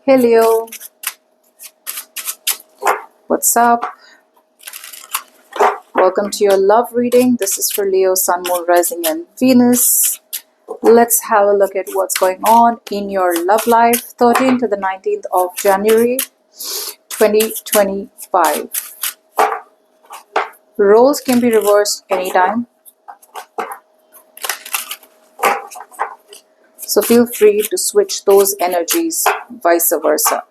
Hey Leo, what's up? Welcome to your love reading. This is for Leo, Sun, Moon, Rising, and Venus. Let's have a look at what's going on in your love life, 13th to the 19th of January 2025. Roles can be reversed anytime, so feel free to switch those energies, vice versa.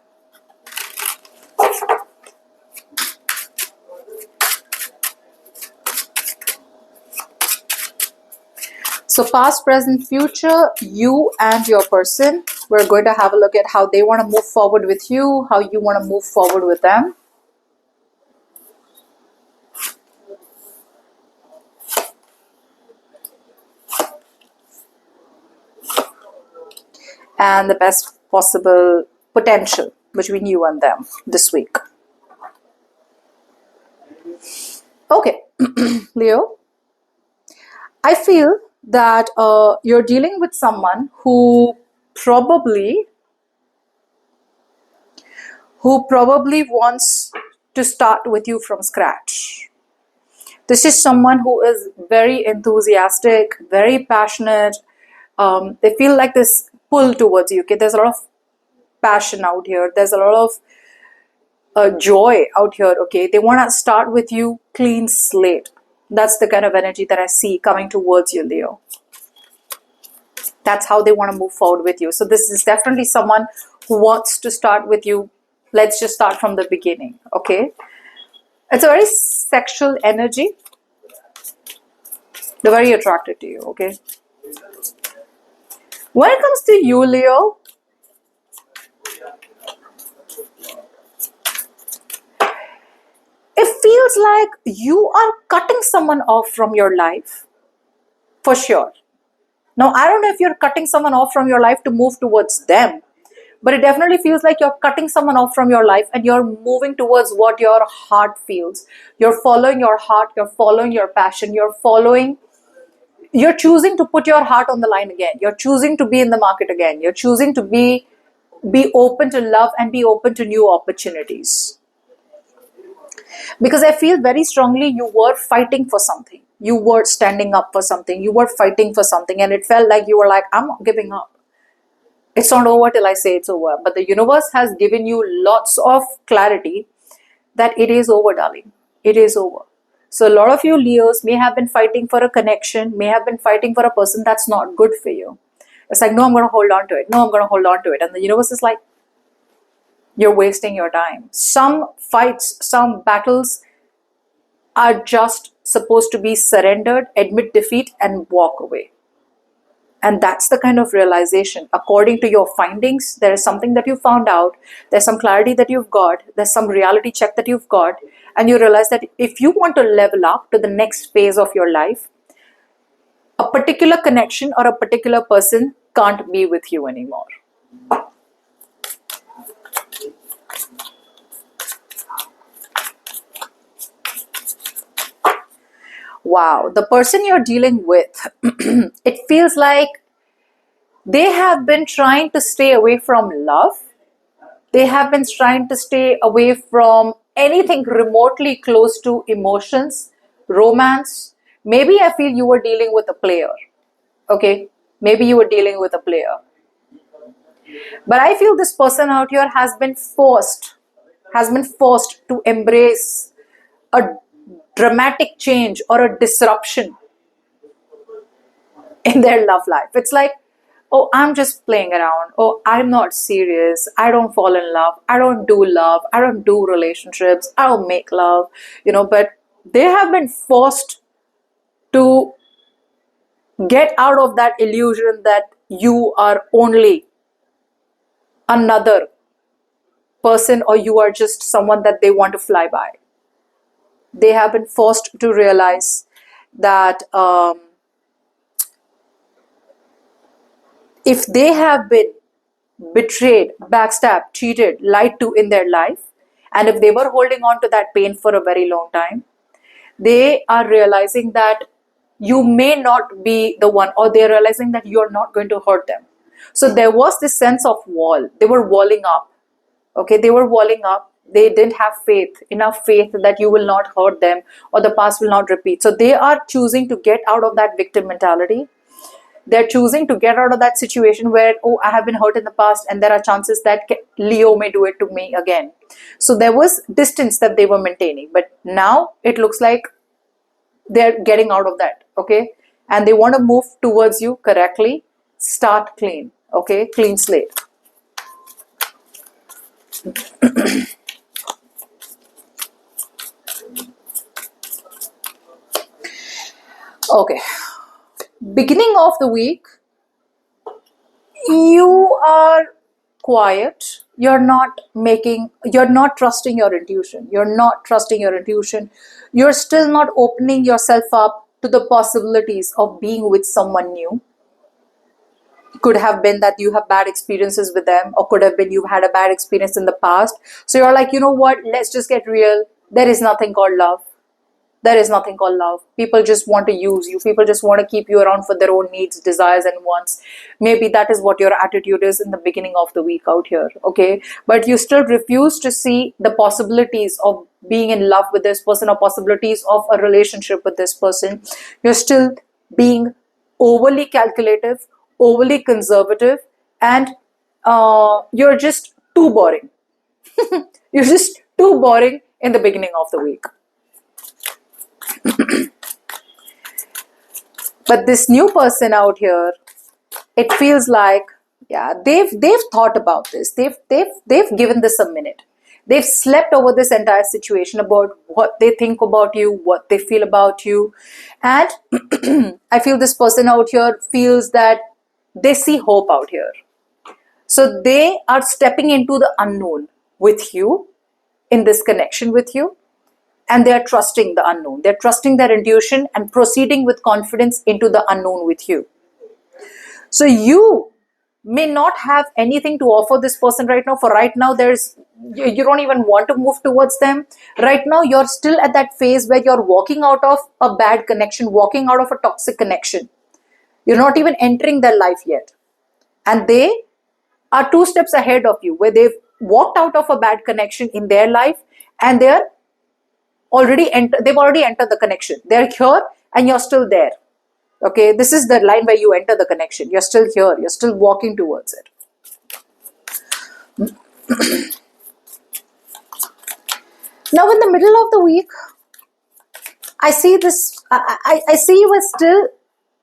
So past, present, future, you and your person, we're going to have a look at how they want to move forward with you, how you want to move forward with them. And the best possible potential between you and them this week. Okay, Leo, I feel that you're dealing with someone who probably wants to start with you from scratch. This is someone who is very enthusiastic, very passionate. They feel like this pull towards you. Okay, there's a lot of passion out here. There's a lot of joy out here. Okay, they want to start with you clean slate. That's the kind of energy that I see coming towards you, Leo. That's how they want to move forward with you. So this is definitely someone who wants to start with you. Let's just start from the beginning. Okay, it's a very sexual energy. They're very attracted to you. Okay, when it comes to you, Leo, it feels like you are cutting someone off from your life, for sure. Now, I don't know if you're cutting someone off from your life to move towards them, but it definitely feels like you're cutting someone off from your life and you're moving towards what your heart feels. You're following your heart, you're following your passion, you're choosing to put your heart on the line again. You're choosing to be in the market again. You're choosing to be open to love and be open to new opportunities. Because I feel very strongly you were fighting for something. You were standing up for something. You were fighting for something. And it felt like you were like, I'm not giving up. It's not over till I say it's over. But the universe has given you lots of clarity that it is over, darling. It is over. So a lot of you Leos may have been fighting for a connection, may have been fighting for a person that's not good for you. It's like, no, I'm going to hold on to it. No, I'm going to hold on to it. And the universe is like, you're wasting your time. Some fights, some battles are just supposed to be surrendered, admit defeat, and walk away. And that's the kind of realization. According to your findings, there is something that you found out, there's some clarity that you've got, there's some reality check that you've got, and you realize that if you want to level up to the next phase of your life, a particular connection or a particular person can't be with you anymore. Wow, the person you're dealing with, it feels like they have been trying to stay away from love. They have been trying to stay away from anything remotely close to emotions, romance. Maybe I feel you were dealing with a player. Okay, maybe you were dealing with a player. But I feel this person out here has been forced to embrace a dramatic change or a disruption in their love life. It's like, oh, I'm just playing around. Oh, I'm not serious. I don't fall in love. I don't do love. I don't do relationships. I don't make love. But they have been forced to get out of that illusion that you are only another person or you are just someone that they want to fly by. They have been forced to realize that if they have been betrayed, backstabbed, cheated, lied to in their life, and if they were holding on to that pain for a very long time, they are realizing that you may not be the one, or they're realizing that you're not going to hurt them. So there was this sense of wall. They were walling up. Okay, they were walling up. They didn't have faith, enough faith that you will not hurt them or the past will not repeat. So they are choosing to get out of that victim mentality. They're choosing to get out of that situation where, oh, I have been hurt in the past and there are chances that Leo may do it to me again. So there was distance that they were maintaining, but now it looks like they're getting out of that. Okay, and they want to move towards you correctly. Start clean. Okay, clean slate. Okay, beginning of the week, you are quiet. You're not trusting your intuition. You're still not opening yourself up to the possibilities of being with someone new. Could have been that you have bad experiences with them, or could have been you've had a bad experience in the past. So you're like, you know what, let's just get real. There is nothing called love. There is nothing called love. People just want to use you. People just want to keep you around for their own needs, desires, and wants. Maybe that is what your attitude is in the beginning of the week out here. Okay. But you still refuse to see the possibilities of being in love with this person or possibilities of a relationship with this person. You're still being overly calculative, overly conservative, and you're just too boring. You're just too boring in the beginning of the week. But this new person out here, it feels like, yeah, they've thought about this. They've given this a minute. They've slept over this entire situation about what they think about you, what they feel about you. And I feel this person out here feels that they see hope out here. So they are stepping into the unknown with you, in this connection with you. And they are trusting the unknown. They're trusting their intuition and proceeding with confidence into the unknown with you. So you may not have anything to offer this person right now. For right now, you don't even want to move towards them. Right now, you're still at that phase where you're walking out of a bad connection, walking out of a toxic connection. You're not even entering their life yet. And they are 2 steps ahead of you, where they've walked out of a bad connection in their life and they've already entered the connection. They're here and you're still there. Okay, this is the line where you enter the connection. You're still here. You're still walking towards it. Now, in the middle of the week, I see this. I see you are still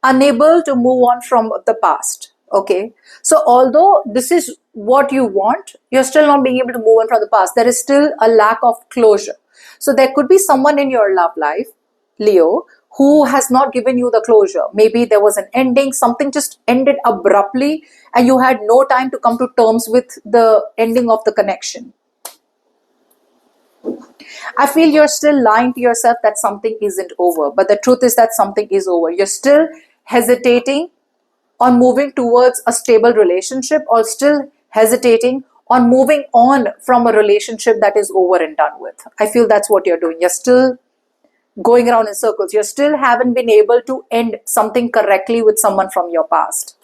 unable to move on from the past. Okay, so although this is what you want, you're still not being able to move on from the past. There is still a lack of closure. So there could be someone in your love life, Leo, who has not given you the closure. Maybe there was an ending, something just ended abruptly and you had no time to come to terms with the ending of the connection. I feel you're still lying to yourself that something isn't over, but the truth is that something is over. You're still hesitating on moving towards a stable relationship, or still hesitating on moving on from a relationship that is over and done with. I feel that's what you're doing. You're still going around in circles. You still haven't been able to end something correctly with someone from your past.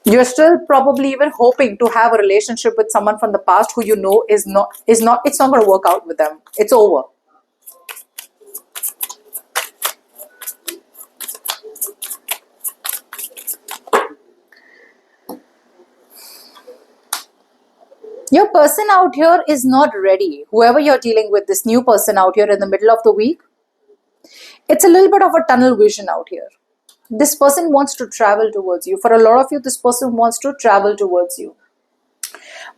You're still probably even hoping to have a relationship with someone from the past who you know it's not going to work out with them. It's over. Your person out here is not ready. Whoever you're dealing with, this new person out here in the middle of the week, it's a little bit of a tunnel vision out here. This person wants to travel towards you. For a lot of you, this person wants to travel towards you.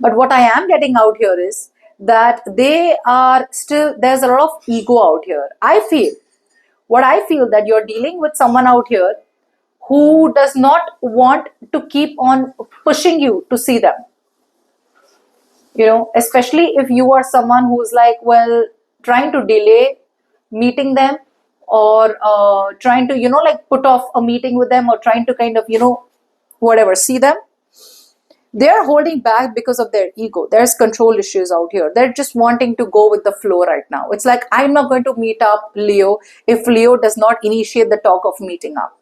But what I am getting out here is that there's a lot of ego out here. I feel that you're dealing with someone out here who does not want to keep on pushing you to see them. Especially if you are someone who's like, well, trying to delay meeting them, or trying to, put off a meeting with them, or trying to kind of, whatever, see them. They're holding back because of their ego. There's control issues out here. They're just wanting to go with the flow right now. It's like, I'm not going to meet up Leo if Leo does not initiate the talk of meeting up.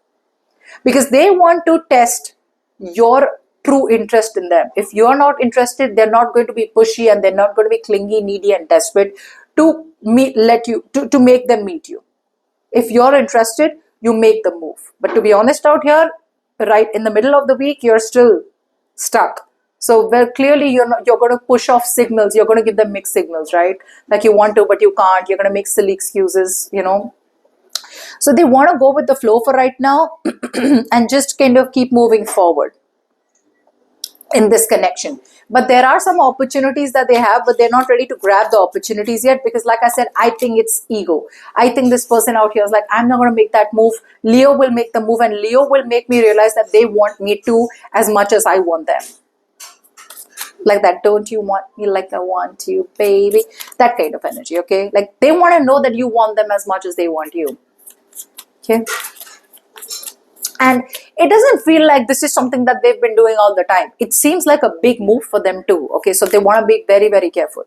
Because they want to test your true interest in them. If you're not interested, they're not going to be pushy, and they're not going to be clingy, needy, and desperate to to make them meet you. If you're interested, you make the move. But to be honest out here, right in the middle of the week, you're still stuck. So well, clearly you're going to push off signals. You're going to give them mixed signals, right? Like you want to, but you can't. You're going to make silly excuses. So they want to go with the flow for right now and just kind of keep moving forward in this connection. But there are some opportunities that they have, but they're not ready to grab the opportunities yet, because like I said, I think it's ego. I think this person out here is like, I'm not going to make that move. Leo will make the move, and Leo will make me realize that they want me too as much as I want them. Like that, don't you want me like I want you, baby? That kind of energy, okay? Like they want to know that you want them as much as they want you. Okay? And it doesn't feel like this is something that they've been doing all the time. It seems like a big move for them too. Okay, so they want to be very, very careful.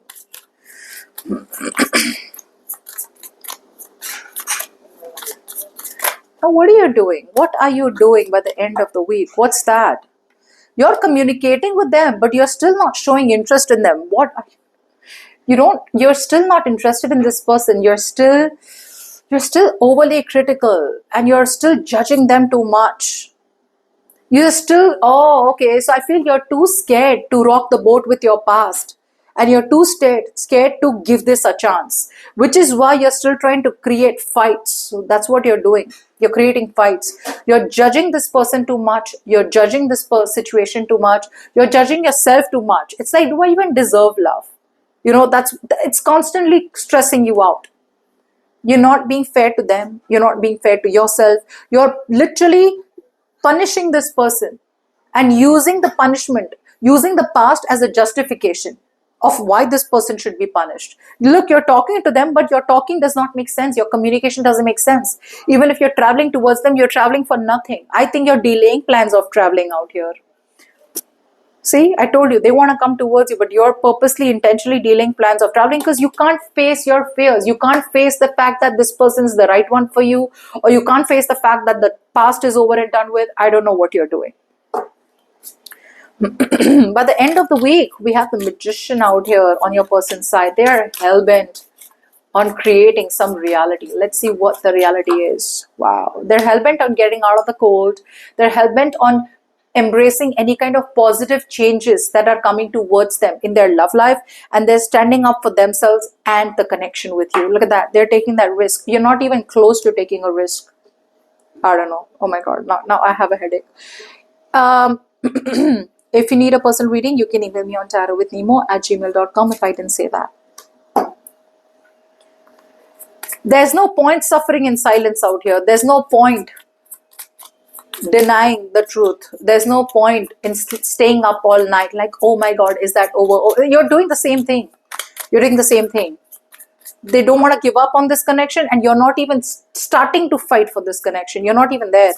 Now, what are you doing? What are you doing by the end of the week? What's that? You're communicating with them, but you're still not showing interest in them. You're still not interested in this person. You're still overly critical, and you're still judging them too much. You're still, oh, okay. So I feel you're too scared to rock the boat with your past. And you're too scared to give this a chance. Which is why you're still trying to create fights. So that's what you're doing. You're creating fights. You're judging this person too much. You're judging this situation too much. You're judging yourself too much. It's like, do I even deserve love? It's constantly stressing you out. You're not being fair to them. You're not being fair to yourself. You're literally punishing this person and using the punishment, using the past as a justification of why this person should be punished. Look, you're talking to them, but your talking does not make sense. Your communication doesn't make sense. Even if you're traveling towards them, you're traveling for nothing. I think you're delaying plans of traveling out here. See, I told you, they want to come towards you, but you're purposely, intentionally delaying plans of traveling because you can't face your fears. You can't face the fact that this person is the right one for you, or you can't face the fact that the past is over and done with. I don't know what you're doing. By the end of the week, we have the Magician out here on your person's side. They are hell-bent on creating some reality. Let's see what the reality is. Wow. They're hell-bent on getting out of the cold. They're hell-bent on embracing any kind of positive changes that are coming towards them in their love life, and they're standing up for themselves and the connection with you. Look at that. They're taking that risk. You're not even close to taking a risk. I don't know. Oh my God. Now I have a headache. If you need a personal reading, you can email me on tarotwithnemo@gmail.com if I didn't say that. There's no point suffering in silence out here. There's no point denying the truth. There's no point in staying up all night like, oh my God, is that over? Oh, you're doing the same thing. You're doing the same thing. They don't want to give up on this connection, and you're not even starting to fight for this connection. You're not even there.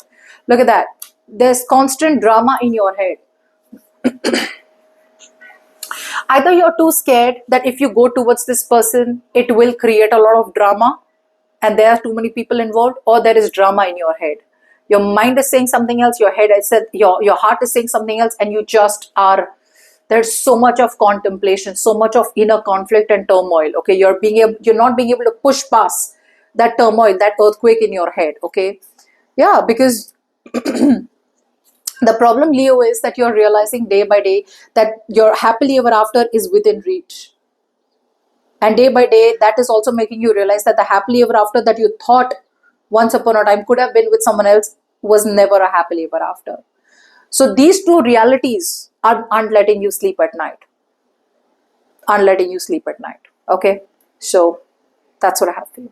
Look at that. There's constant drama in your head. Either you're too scared that if you go towards this person, it will create a lot of drama and there are too many people involved, or there is drama in your head. Your mind is saying something else, your head is your heart is saying something else, and you just are, there's so much of contemplation, so much of inner conflict and turmoil. Okay, you're not being able to push past that turmoil, that earthquake in your head. Okay, yeah, because the problem, Leo, is that you're realizing day by day that your happily ever after is within reach. And day by day, that is also making you realize that the happily ever after that you thought once upon a time could have been with someone else was never a happily ever after. So these two realities aren't letting you sleep at night. Aren't letting you sleep at night. Okay? So that's what I have for you.